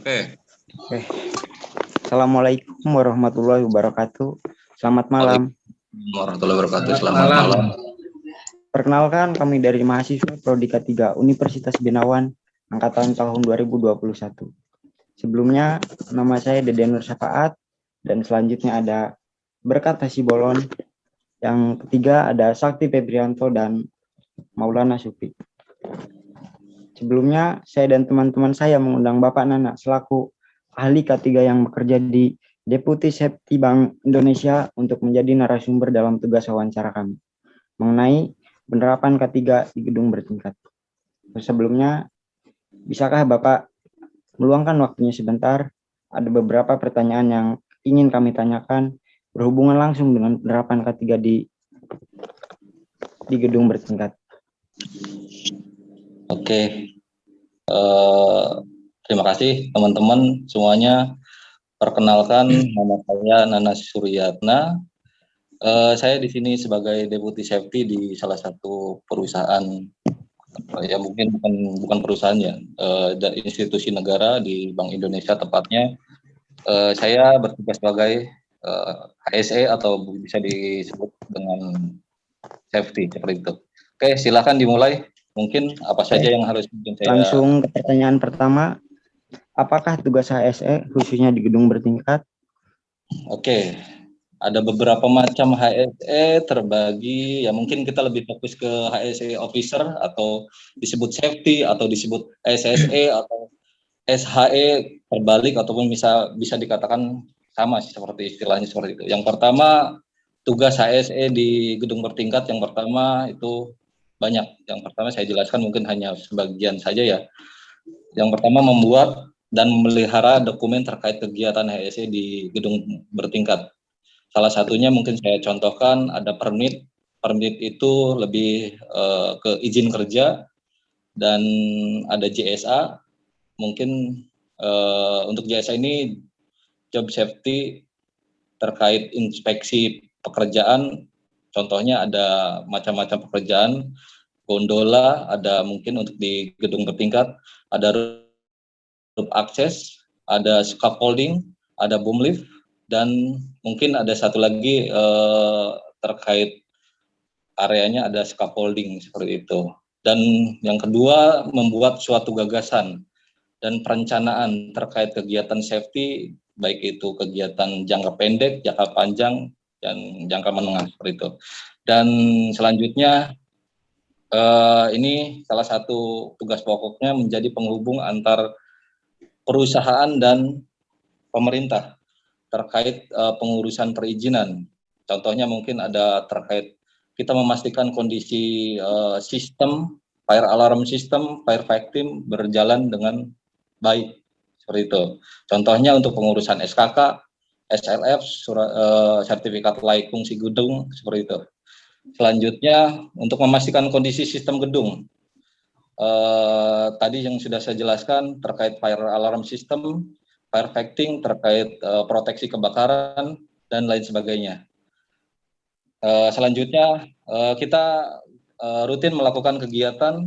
Oke. Oke. Assalamualaikum warahmatullahi wabarakatuh. Selamat malam. Warahmatullahi wabarakatuh. Selamat malam. Perkenalkan, kami dari mahasiswa Prodi K3 Universitas Benawan angkatan tahun 2021. Sebelumnya, nama saya Deden Nur Syafaat, dan selanjutnya ada Berkat Hasibolon. Yang ketiga ada Sakti Febrianto dan Maulana Sufi. Sebelumnya, saya dan teman-teman saya mengundang Bapak Nana selaku ahli K3 yang bekerja di Deputi Safety Bank Indonesia untuk menjadi narasumber dalam tugas wawancara kami mengenai penerapan K3 di gedung bertingkat. Sebelumnya, bisakah Bapak meluangkan waktunya sebentar? Ada beberapa pertanyaan yang ingin kami tanyakan berhubungan langsung dengan penerapan K3 di gedung bertingkat. Oke. Terima kasih teman-teman semuanya. Perkenalkan, nama saya Nana Suryatna. Saya di sini sebagai Deputi Safety di salah satu perusahaan, ya mungkin bukan perusahaan ya, dari institusi negara di Bank Indonesia tepatnya. Saya bertugas sebagai HSE atau bisa disebut dengan safety seperti itu. Oke, silakan dimulai. Mungkin apa saja yang harus saya... Langsung ke pertanyaan pertama. Apakah tugas HSE khususnya di gedung bertingkat? Oke, ada beberapa macam HSE terbagi, ya mungkin kita lebih fokus ke HSE officer atau disebut safety atau disebut SSE atau SHE terbalik ataupun bisa dikatakan sama sih seperti istilahnya seperti itu. Yang pertama, tugas HSE di gedung bertingkat yang pertama itu banyak. Yang pertama saya jelaskan mungkin hanya sebagian saja ya. Yang pertama membuat dan memelihara dokumen terkait kegiatan HSE di gedung bertingkat. Salah satunya mungkin saya contohkan ada permit. Permit itu lebih ke izin kerja dan ada JSA. Mungkin untuk JSA ini job safety terkait inspeksi pekerjaan. Contohnya ada macam-macam pekerjaan, gondola, ada mungkin untuk di gedung bertingkat, ada roof access, ada scaffolding, ada boom lift, dan mungkin ada satu lagi terkait areanya ada scaffolding seperti itu. Dan yang kedua, membuat suatu gagasan dan perencanaan terkait kegiatan safety, baik itu kegiatan jangka pendek, jangka panjang, dan jangka menengah seperti itu. Dan selanjutnya, ini salah satu tugas pokoknya menjadi penghubung antar perusahaan dan pemerintah terkait pengurusan perizinan. Contohnya mungkin ada terkait kita memastikan kondisi sistem, fire alarm system, fire fighting berjalan dengan baik seperti itu. Contohnya untuk pengurusan SKK, SLF, sertifikat layak fungsi gedung seperti itu. Selanjutnya untuk memastikan kondisi sistem gedung. Tadi yang sudah saya jelaskan terkait fire alarm system, fire fighting, terkait proteksi kebakaran dan lain sebagainya. Selanjutnya kita rutin melakukan kegiatan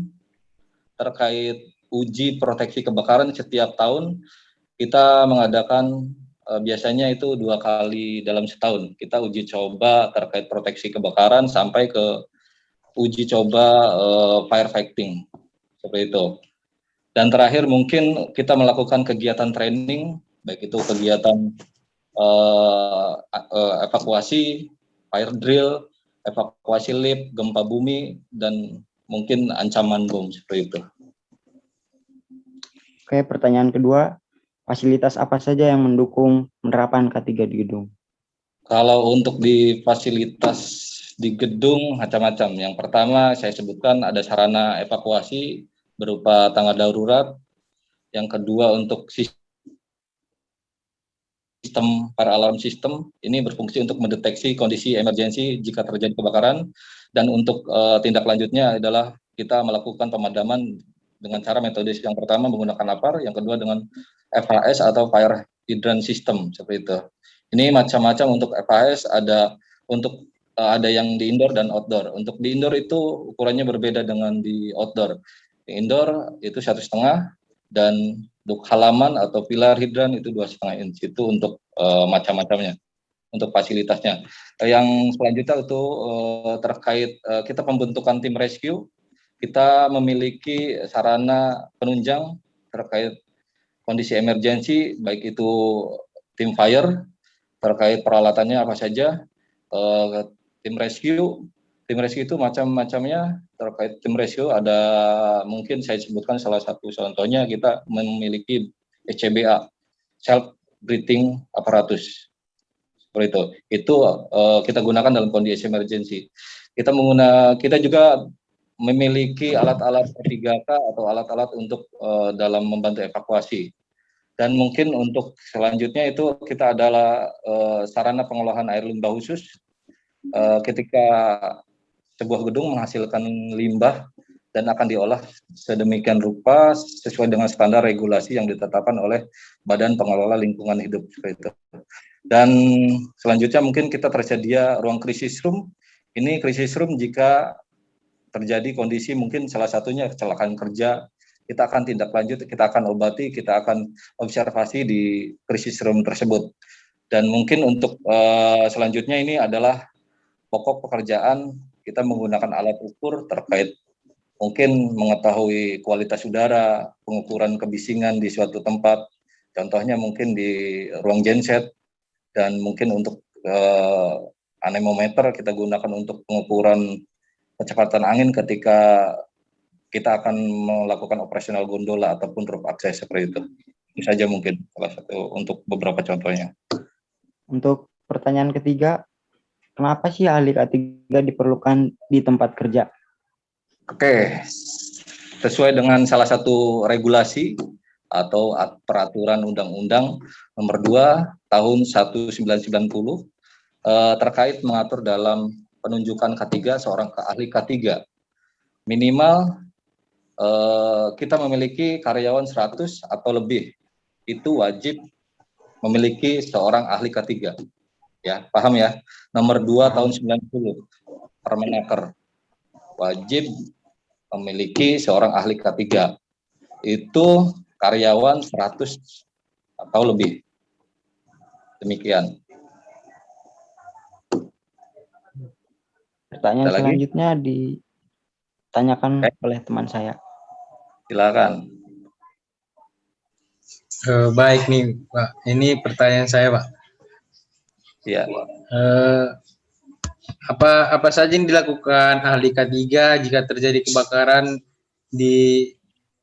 terkait uji proteksi kebakaran setiap tahun. Kita mengadakan biasanya itu 2 kali dalam setahun. Kita uji coba terkait proteksi kebakaran sampai ke uji coba fire fighting seperti itu. Dan terakhir mungkin kita melakukan kegiatan training, baik itu kegiatan evakuasi, fire drill, evakuasi lift, gempa bumi, dan mungkin ancaman bom seperti itu. Oke, pertanyaan kedua, fasilitas apa saja yang mendukung penerapan K3 di gedung? Kalau untuk di fasilitas di gedung macam-macam. Yang pertama saya sebutkan ada sarana evakuasi berupa tangga darurat. Yang kedua untuk sistem fire alarm system, ini berfungsi untuk mendeteksi kondisi emergensi jika terjadi kebakaran. Dan untuk tindak lanjutnya adalah kita melakukan pemadaman dengan cara metode yang pertama menggunakan APAR, yang kedua dengan FHS atau fire hydrant system seperti itu. Ini macam-macam untuk FHS, ada untuk ada yang di indoor dan outdoor. Untuk di indoor itu ukurannya berbeda dengan di outdoor. Di indoor itu 1,5, dan untuk halaman atau pilar hidran itu 2,5 inch. Itu untuk macam-macamnya, untuk fasilitasnya. Yang selanjutnya itu terkait kita pembentukan tim rescue. Kita memiliki sarana penunjang terkait kondisi emergensi, baik itu tim fire, terkait peralatannya apa saja, tim rescue itu macam-macamnya. Terkait tim rescue ada, mungkin saya sebutkan salah satu contohnya, kita memiliki SCBA, self breathing apparatus, seperti itu kita gunakan dalam kondisi emergensi. Kita juga memiliki alat-alat 3K atau alat-alat untuk dalam membantu evakuasi. Dan mungkin untuk selanjutnya itu kita adalah sarana pengolahan air limbah khusus. Ketika sebuah gedung menghasilkan limbah dan akan diolah sedemikian rupa sesuai dengan standar regulasi yang ditetapkan oleh Badan Pengelola Lingkungan Hidup, seperti itu. Dan selanjutnya mungkin kita tersedia ruang krisis room. Ini krisis room jika terjadi kondisi mungkin salah satunya kecelakaan kerja, kita akan tindak lanjut, kita akan obati, kita akan observasi di krisis room tersebut. Dan mungkin untuk selanjutnya ini adalah pokok pekerjaan, kita menggunakan alat ukur terkait mungkin mengetahui kualitas udara, pengukuran kebisingan di suatu tempat, contohnya mungkin di ruang genset, dan mungkin untuk anemometer kita gunakan untuk pengukuran kecepatan angin ketika kita akan melakukan operasional gondola ataupun roof access, seperti itu. Ini saja mungkin salah satu untuk beberapa contohnya. Untuk pertanyaan ketiga, kenapa sih ahli K3 diperlukan di tempat kerja? Oke, sesuai dengan salah satu regulasi atau peraturan undang-undang nomor 2 tahun 1990 terkait mengatur dalam penunjukan K3 seorang ahli K3. Minimal kita memiliki karyawan 100 atau lebih, itu wajib memiliki seorang ahli K3. Ya, paham ya? Nomor 2 tahun 90 Permenaker, wajib memiliki seorang ahli K3. Itu karyawan 100 atau lebih. Demikian. Pertanyaan selanjutnya ditanyakan oleh teman saya. Silakan. Baik nih, Pak. Ini pertanyaan saya, Pak. Ya. Apa saja yang dilakukan ahli K3 jika terjadi kebakaran di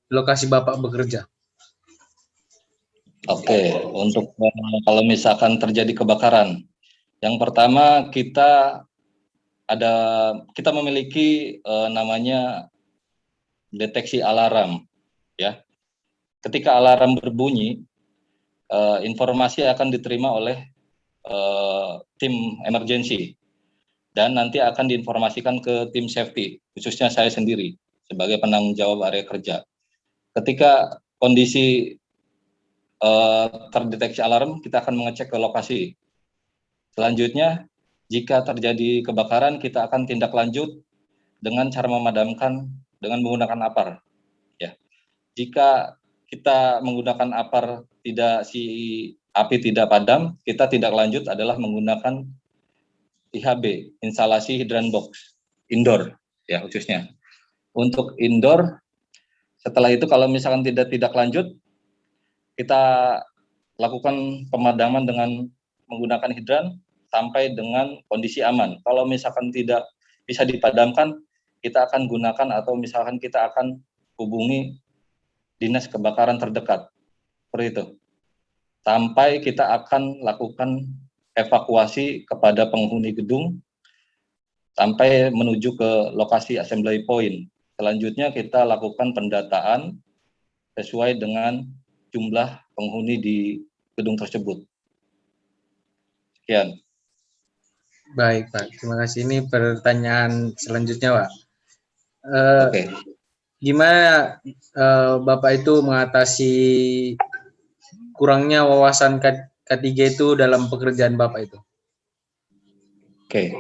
lokasi Bapak bekerja? Oke, untuk kalau misalkan terjadi kebakaran, yang pertama kita memiliki namanya deteksi alarm, ya. Ketika alarm berbunyi, informasi akan diterima oleh tim emergency dan nanti akan diinformasikan ke tim safety, khususnya saya sendiri sebagai penanggung jawab area kerja. Ketika kondisi terdeteksi alarm, kita akan mengecek ke lokasi. Selanjutnya, jika terjadi kebakaran, kita akan tindak lanjut dengan cara memadamkan dengan menggunakan APAR. Ya. Jika kita menggunakan APAR api tidak padam, kita tindak lanjut adalah menggunakan IHB, instalasi hidran box indoor, ya khususnya. Untuk indoor, setelah itu kalau misalkan tidak lanjut, kita lakukan pemadaman dengan menggunakan hidran sampai dengan kondisi aman. Kalau misalkan tidak bisa dipadamkan, kita akan gunakan atau misalkan kita akan hubungi dinas kebakaran terdekat, seperti itu. Sampai kita akan lakukan evakuasi kepada penghuni gedung sampai menuju ke lokasi assembly point. Selanjutnya kita lakukan pendataan sesuai dengan jumlah penghuni di gedung tersebut. Sekian. Baik, Pak. Terima kasih. Ini pertanyaan selanjutnya, Pak. Oke. Gimana Bapak itu mengatasi kurangnya wawasan K3 itu dalam pekerjaan Bapak itu? Oke.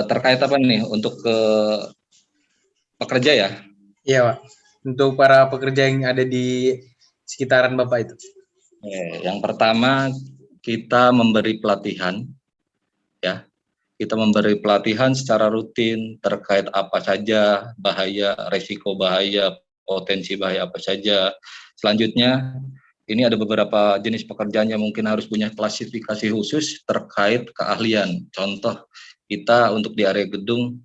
Terkait apa nih untuk pekerja ya? Iya, Pak. untuk para pekerja yang ada di sekitaran Bapak itu? Yang pertama kita memberi pelatihan, ya. Kita memberi pelatihan secara rutin terkait apa saja bahaya, resiko bahaya, potensi bahaya apa saja. Selanjutnya, ini ada beberapa jenis pekerjaan yang mungkin harus punya klasifikasi khusus terkait keahlian. Contoh, kita untuk di area gedung,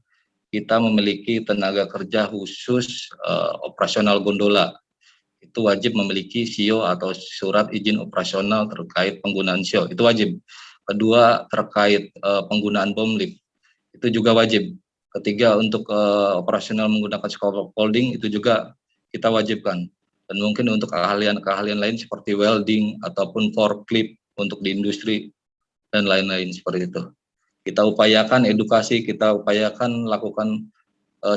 kita memiliki tenaga kerja khusus operasional gondola. Itu wajib memiliki SIO atau surat izin operasional terkait penggunaan SIO. Itu wajib. Kedua, terkait penggunaan bom lift, itu juga wajib. Ketiga, untuk operasional menggunakan scaffolding, itu juga kita wajibkan. Dan mungkin untuk keahlian-keahlian lain seperti welding ataupun forklift untuk di industri dan lain-lain seperti itu. Kita upayakan edukasi, kita upayakan lakukan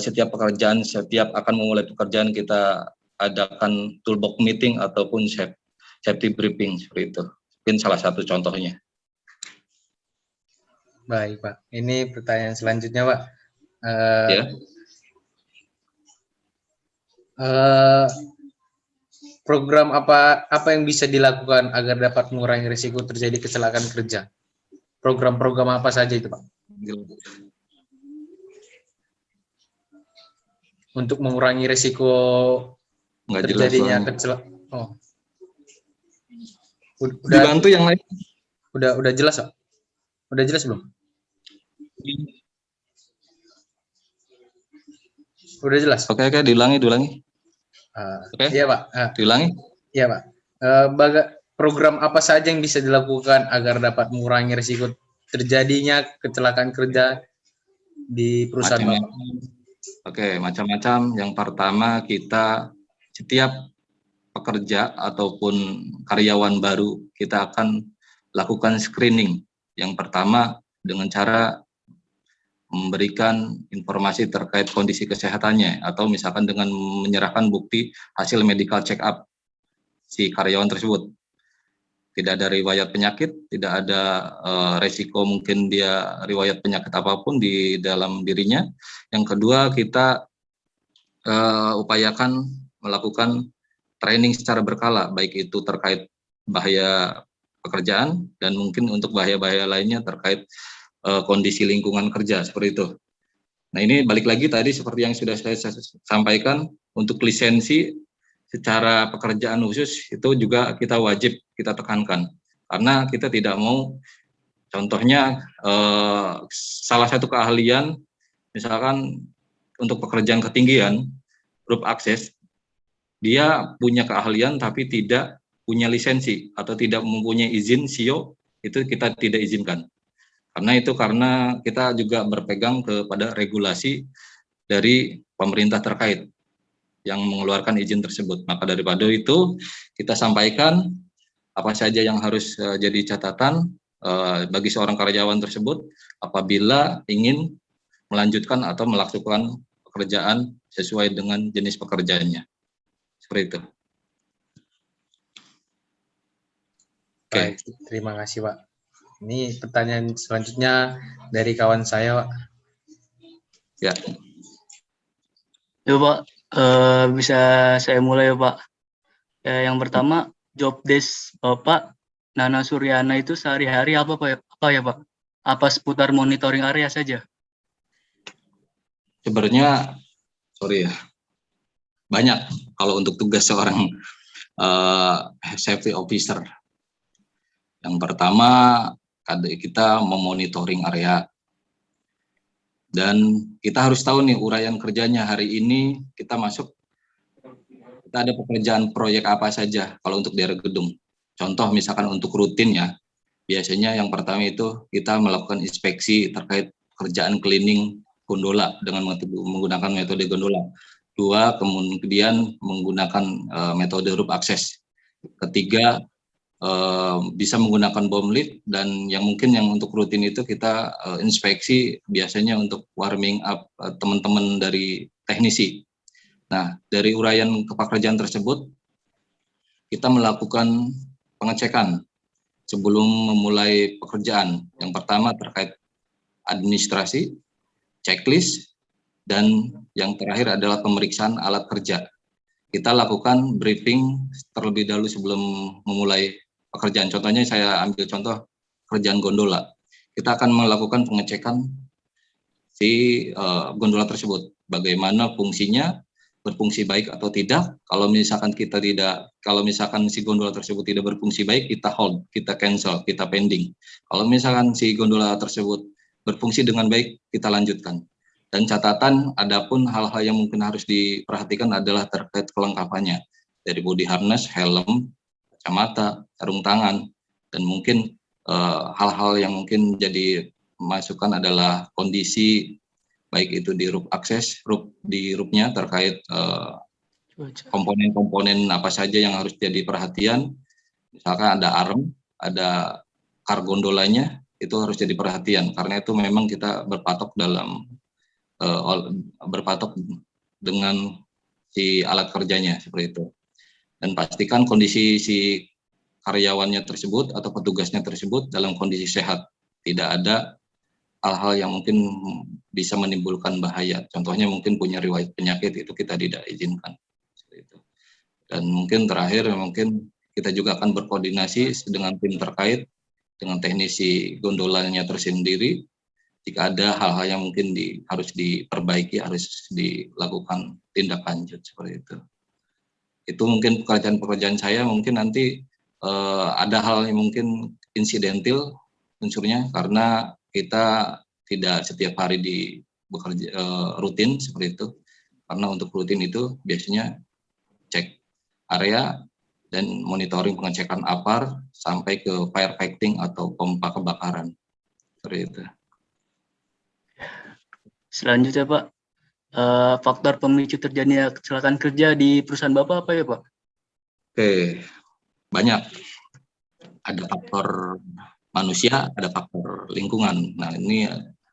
setiap pekerjaan, setiap akan memulai pekerjaan kita adakan toolbox meeting ataupun safety briefing seperti itu. Mungkin salah satu contohnya. Baik, Pak. Ini pertanyaan selanjutnya, Pak. Ya. Program apa yang bisa dilakukan agar dapat mengurangi risiko terjadi kecelakaan kerja? Program-program apa saja itu, Pak? Untuk mengurangi risiko terjadinya kecelakaan. Oh. Udah dibantu yang lain. Udah jelas, Pak? Udah jelas belum? Udah jelas. Oke, diulangi. Oke. Iya, Pak. Diulangi. Iya, Pak. Program apa saja yang bisa dilakukan agar dapat mengurangi risiko terjadinya kecelakaan kerja di perusahaan Bapak? Oke, macam-macam. Yang pertama, kita setiap pekerja ataupun karyawan baru, kita akan lakukan screening. Yang pertama, dengan cara memberikan informasi terkait kondisi kesehatannya, atau misalkan dengan menyerahkan bukti hasil medical check up si karyawan tersebut. Tidak ada riwayat penyakit, tidak ada resiko mungkin dia riwayat penyakit apapun di dalam dirinya. Yang kedua, kita upayakan melakukan training secara berkala, baik itu terkait bahaya pekerjaan dan mungkin untuk bahaya-bahaya lainnya terkait kondisi lingkungan kerja seperti itu. Nah, ini balik lagi tadi seperti yang sudah saya sampaikan, untuk lisensi secara pekerjaan khusus itu juga kita wajib kita tekankan, karena kita tidak mau contohnya salah satu keahlian misalkan untuk pekerjaan ketinggian roof access, dia punya keahlian tapi tidak punya lisensi atau tidak mempunyai izin SIO, itu kita tidak izinkan. Karena kita juga berpegang kepada regulasi dari pemerintah terkait yang mengeluarkan izin tersebut. Maka daripada itu, kita sampaikan apa saja yang harus jadi catatan bagi seorang karyawan tersebut apabila ingin melanjutkan atau melakukan pekerjaan sesuai dengan jenis pekerjaannya. Seperti itu. Baik, terima kasih, Pak. Ini pertanyaan selanjutnya dari kawan saya, Pak. Ya. Ya, Pak. Bisa saya mulai, ya, Pak. Yang pertama, job desk Bapak Nana Suryana itu sehari-hari apa ya, Pak? Apa seputar monitoring area saja? Sebenarnya, banyak kalau untuk tugas seorang safety officer. Yang pertama, kita memonitoring area. Dan kita harus tahu nih uraian kerjanya hari ini kita ada pekerjaan proyek apa saja kalau untuk di area gedung. Contoh misalkan untuk rutin ya, biasanya yang pertama itu kita melakukan inspeksi terkait kerjaan cleaning gondola dengan menggunakan metode gondola. Dua, kemudian menggunakan metode roof access. Ketiga, bisa menggunakan bom lift, dan yang mungkin yang untuk rutin itu kita inspeksi biasanya untuk warming up teman-teman dari teknisi. Nah, dari uraian pekerjaan tersebut kita melakukan pengecekan sebelum memulai pekerjaan. Yang pertama terkait administrasi, checklist, dan yang terakhir adalah pemeriksaan alat kerja. kita lakukan briefing terlebih dahulu sebelum memulai pekerjaan. Contohnya saya ambil contoh kerjaan gondola. Kita akan melakukan pengecekan si gondola tersebut, bagaimana fungsinya, berfungsi baik atau tidak. Kalau misalkan si gondola tersebut tidak berfungsi baik, kita hold, kita cancel, kita pending. Kalau misalkan si gondola tersebut berfungsi dengan baik, kita lanjutkan. Dan catatan, adapun hal-hal yang mungkin harus diperhatikan adalah terkait kelengkapannya, dari body harness, helm, kacamata, sarung tangan, dan mungkin hal-hal yang mungkin jadi masukan adalah kondisi baik itu di roof akses, di roofnya terkait komponen-komponen apa saja yang harus jadi perhatian. Misalkan ada arm, ada kar gondolanya, itu harus jadi perhatian karena itu memang kita berpatok dengan si alat kerjanya seperti itu. Dan pastikan kondisi si karyawannya tersebut atau petugasnya tersebut dalam kondisi sehat, tidak ada hal-hal yang mungkin bisa menimbulkan bahaya. Contohnya mungkin punya riwayat penyakit, itu kita tidak izinkan. Seperti itu. Dan mungkin terakhir mungkin kita juga akan berkoordinasi dengan tim terkait, dengan teknisi gondolanya tersendiri. Jika ada hal-hal yang mungkin harus diperbaiki, harus dilakukan tindak lanjut seperti itu. Itu mungkin pekerjaan-pekerjaan saya. Mungkin nanti ada hal yang mungkin insidental unsurnya karena kita tidak setiap hari bekerja rutin seperti itu. Karena untuk rutin itu biasanya cek area dan monitoring pengecekan APAR sampai ke firefighting atau pompa kebakaran. Seperti itu. Selanjutnya Pak, faktor pemicu terjadinya kecelakaan kerja di perusahaan Bapak apa ya Pak? Oke, banyak. Ada faktor manusia, ada faktor lingkungan. Nah ini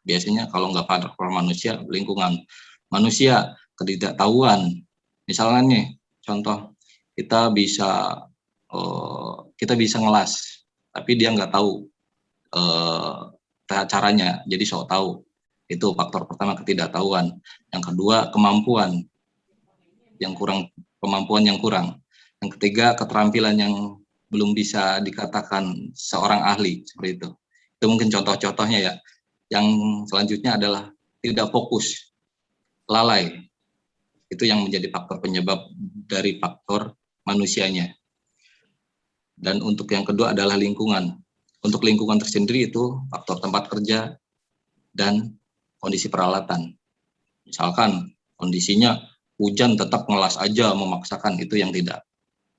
biasanya kalau nggak faktor manusia, lingkungan. Manusia, ketidaktahuan. Misalnya nih, contoh kita bisa ngelas, tapi dia nggak tahu caranya, jadi sok tahu. Itu faktor pertama, ketidaktahuan. Yang kedua, kemampuan yang kurang. Yang ketiga, keterampilan yang belum bisa dikatakan seorang ahli, seperti itu. Itu mungkin contoh-contohnya ya. Yang selanjutnya adalah tidak fokus, lalai. Itu yang menjadi faktor penyebab dari faktor manusianya. Dan untuk yang kedua adalah lingkungan. Untuk lingkungan tersendiri itu faktor tempat kerja dan kondisi peralatan. Misalkan kondisinya hujan tetap ngelas aja memaksakan, itu yang tidak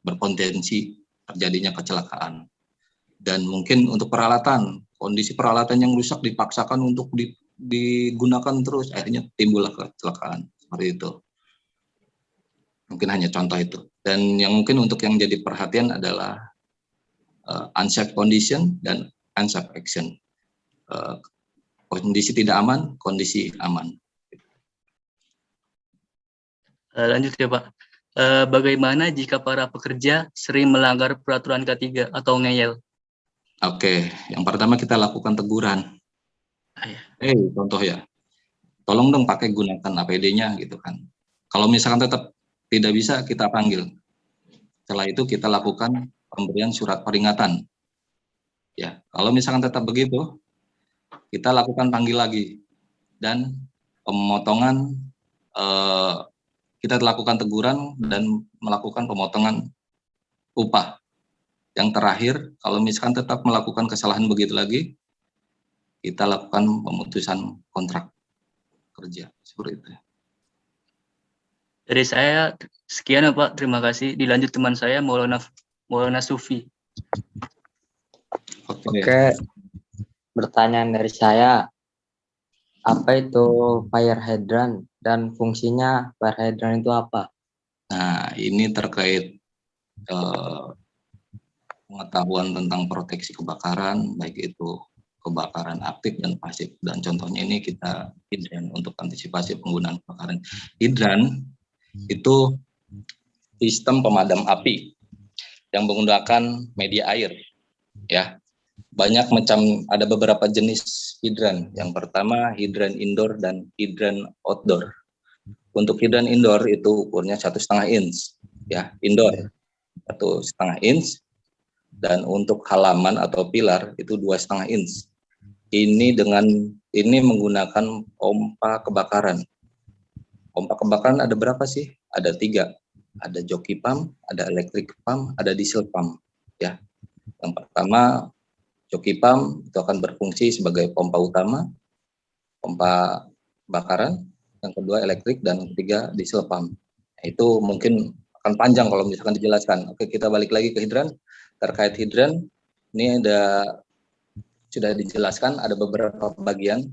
berpotensi terjadinya kecelakaan. Dan mungkin untuk peralatan, kondisi peralatan yang rusak dipaksakan untuk digunakan terus, akhirnya timbullah kecelakaan. Seperti itu. Mungkin hanya contoh itu. Dan yang mungkin untuk yang jadi perhatian adalah unsafe condition dan unsafe action. Kondisi tidak aman, kondisi aman. Lanjut ya Pak. Bagaimana jika para pekerja sering melanggar peraturan K3 atau ngeyel? Oke, yang pertama kita lakukan teguran. Ya. Contoh ya, tolong dong pakai gunakan APD-nya gitu kan. Kalau misalkan tetap tidak bisa, kita panggil. Setelah itu kita lakukan pemberian surat peringatan. Ya, kalau misalkan tetap begitu, kita lakukan panggil lagi dan pemotongan. Kita lakukan teguran dan melakukan pemotongan upah. Yang terakhir, kalau misalkan tetap melakukan kesalahan begitu lagi, kita lakukan pemutusan kontrak kerja. Seperti itu. Dari saya sekian ya Pak, terima kasih. Dilanjut teman saya Maulana Sufi. Oke. Pertanyaan dari saya, apa itu fire hydrant dan fungsinya fire hydrant itu apa? Nah, ini terkait pengetahuan tentang proteksi kebakaran, baik itu kebakaran aktif dan pasif. Dan contohnya ini kita hidran untuk antisipasi penggunaan kebakaran. Hidran itu sistem pemadam api yang menggunakan media air, ya. Banyak macam, ada beberapa jenis hidran. Yang pertama hidran indoor dan hidran outdoor. Untuk hidran indoor itu ukurnya 1,5 inch ya, indoor 1,5 inch, dan untuk halaman atau pilar itu 2,5 inch. Ini menggunakan pompa kebakaran. Pompa kebakaran ada berapa sih? Ada 3. Ada joki pump, ada electric pump, ada diesel pump. Ya, yang pertama joki pump itu akan berfungsi sebagai pompa utama, pompa kebakaran. Yang kedua elektrik, dan yang ketiga diesel pump. Nah, itu mungkin akan panjang kalau misalkan dijelaskan. Oke, kita balik lagi ke hidran. Terkait hidran, ini sudah dijelaskan ada beberapa bagian.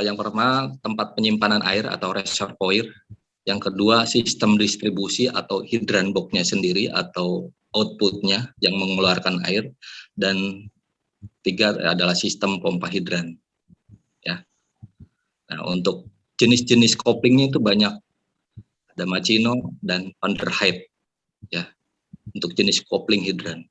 Yang pertama tempat penyimpanan air atau reservoir. Yang kedua sistem distribusi atau hidran box-nya sendiri atau output-nya yang mengeluarkan air. Dan 3 adalah sistem pompa hidran. Ya. Nah, untuk jenis-jenis koplingnya itu banyak. Ada Machino dan Van der Heide, ya, untuk jenis kopling hidran.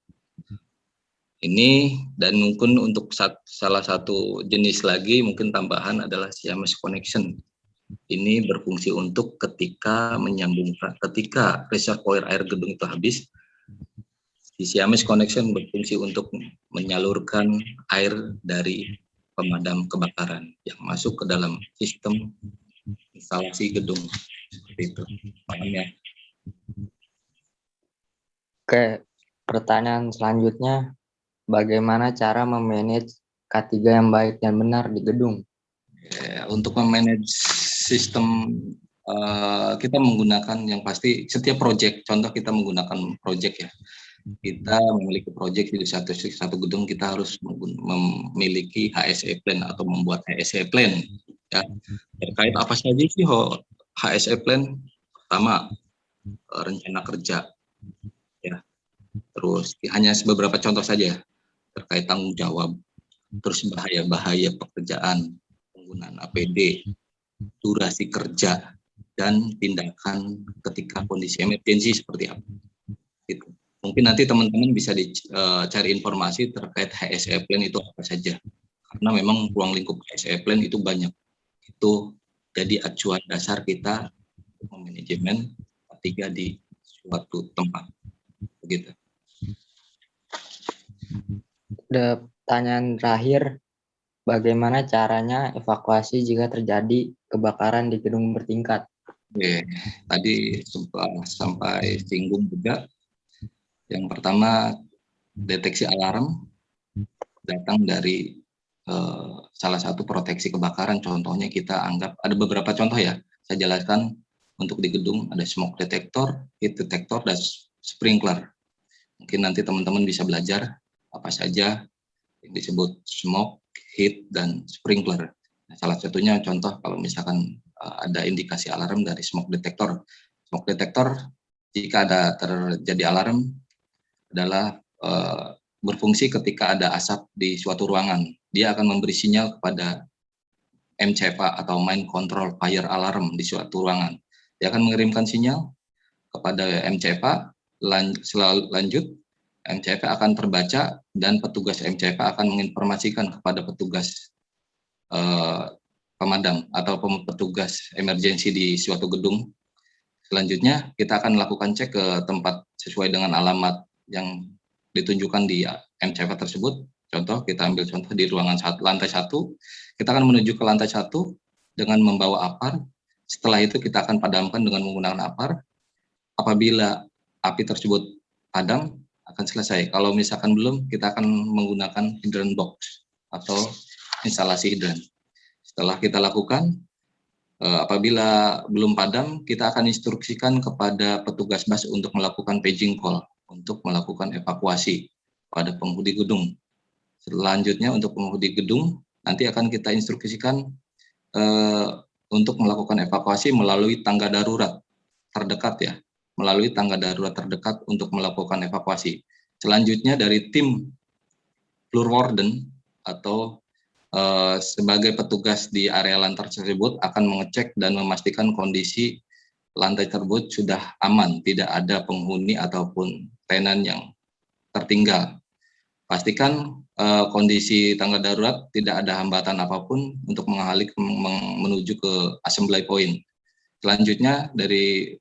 Ini, dan mungkin untuk salah satu jenis lagi mungkin tambahan adalah Siamese connection. Ini berfungsi untuk ketika reservoir air gedung itu habis, si Siamese connection berfungsi untuk menyalurkan air dari pemadam kebakaran yang masuk ke dalam sistem instalasi gedung. Seperti itu. Paham ya? Oke, pertanyaan selanjutnya, bagaimana cara memanage K3 yang baik dan benar di gedung? Untuk memanage sistem, kita menggunakan yang pasti setiap proyek, contoh kita menggunakan proyek ya. Kita memiliki proyek di satu gedung, kita harus memiliki HSE plan atau membuat HSE plan. Ya. Terkait apa saja sih HSE plan? Pertama, rencana kerja. Ya. Terus hanya beberapa contoh saja terkait tanggung jawab. Terus bahaya-bahaya pekerjaan, penggunaan APD, durasi kerja, dan tindakan ketika kondisi emergensi seperti apa. Gitu. Mungkin nanti teman-teman bisa cari informasi terkait HSE plan itu apa saja. Karena memang ruang lingkup HSE plan itu banyak. Itu jadi acuan dasar kita untuk memanajemen K3 di suatu tempat. Begitu. Ada pertanyaan terakhir, bagaimana caranya evakuasi jika terjadi kebakaran di gedung bertingkat? Oke, tadi sampai singgung juga. Yang pertama, deteksi alarm datang dari salah satu proteksi kebakaran. Contohnya kita anggap ada beberapa contoh ya. Saya jelaskan untuk di gedung ada smoke detector, heat detector, dan sprinkler. Mungkin nanti teman-teman bisa belajar apa saja yang disebut smoke, heat, dan sprinkler. Nah, salah satunya contoh kalau misalkan ada indikasi alarm dari smoke detector. Smoke detector jika ada terjadi alarm adalah berfungsi ketika ada asap di suatu ruangan. Dia akan memberi sinyal kepada MCFA atau Main Control Fire Alarm di suatu ruangan. Dia akan mengirimkan sinyal kepada MCFA, lanjut MCFA akan terbaca dan petugas MCFA akan menginformasikan kepada petugas pemadam atau petugas emergensi di suatu gedung. Selanjutnya kita akan melakukan cek ke tempat sesuai dengan alamat yang ditunjukkan di MCFA tersebut. Contoh, kita ambil contoh di ruangan lantai 1, kita akan menuju ke lantai 1 dengan membawa apar. Setelah itu kita akan padamkan dengan menggunakan apar. Apabila api tersebut padam, akan selesai. Kalau misalkan belum, kita akan menggunakan hidran box atau instalasi hidran. Setelah kita lakukan, apabila belum padam, kita akan instruksikan kepada petugas BAS untuk melakukan paging call, untuk melakukan evakuasi pada penghuni gedung. Selanjutnya untuk penghuni gedung, nanti akan kita instruksikan untuk melakukan evakuasi melalui tangga darurat terdekat ya, melalui tangga darurat terdekat untuk melakukan evakuasi. Selanjutnya dari tim floor warden atau sebagai petugas di area lantai tersebut akan mengecek dan memastikan kondisi lantai tersebut sudah aman, tidak ada penghuni ataupun tenan yang tertinggal. pastikan kondisi tanggap darurat tidak ada hambatan apapun untuk menuju ke assembly point. Selanjutnya dari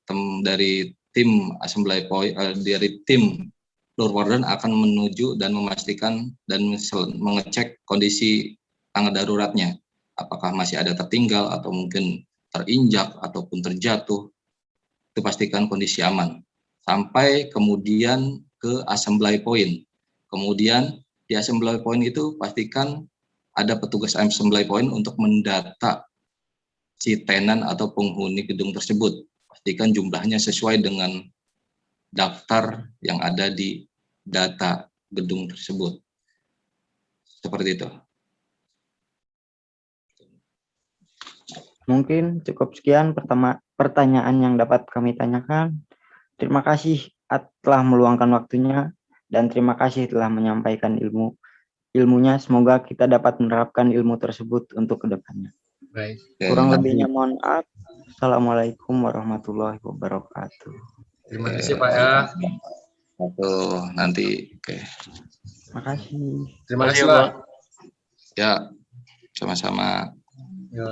tim assembly point, dari tim Lord Warden akan menuju dan memastikan dan mengecek kondisi tanggap daruratnya, apakah masih ada tertinggal atau mungkin terinjak ataupun terjatuh. Itu pastikan kondisi aman sampai kemudian ke assembly point. Kemudian di assembly point itu pastikan ada petugas assembly point untuk mendata si tenan atau penghuni gedung tersebut. Pastikan jumlahnya sesuai dengan daftar yang ada di data gedung tersebut. Seperti itu. Mungkin cukup sekian pertanyaan yang dapat kami tanyakan. Terima kasih telah meluangkan waktunya dan terima kasih telah menyampaikan ilmunya. Semoga kita dapat menerapkan ilmu tersebut untuk kedepannya. Baik. Kurang lebihnya mohon maaf. Assalamualaikum warahmatullahi wabarakatuh. Terima kasih Pak ya. Nanti oke. Terima kasih. Terima kasih Pak. Ya, sama-sama. Ya.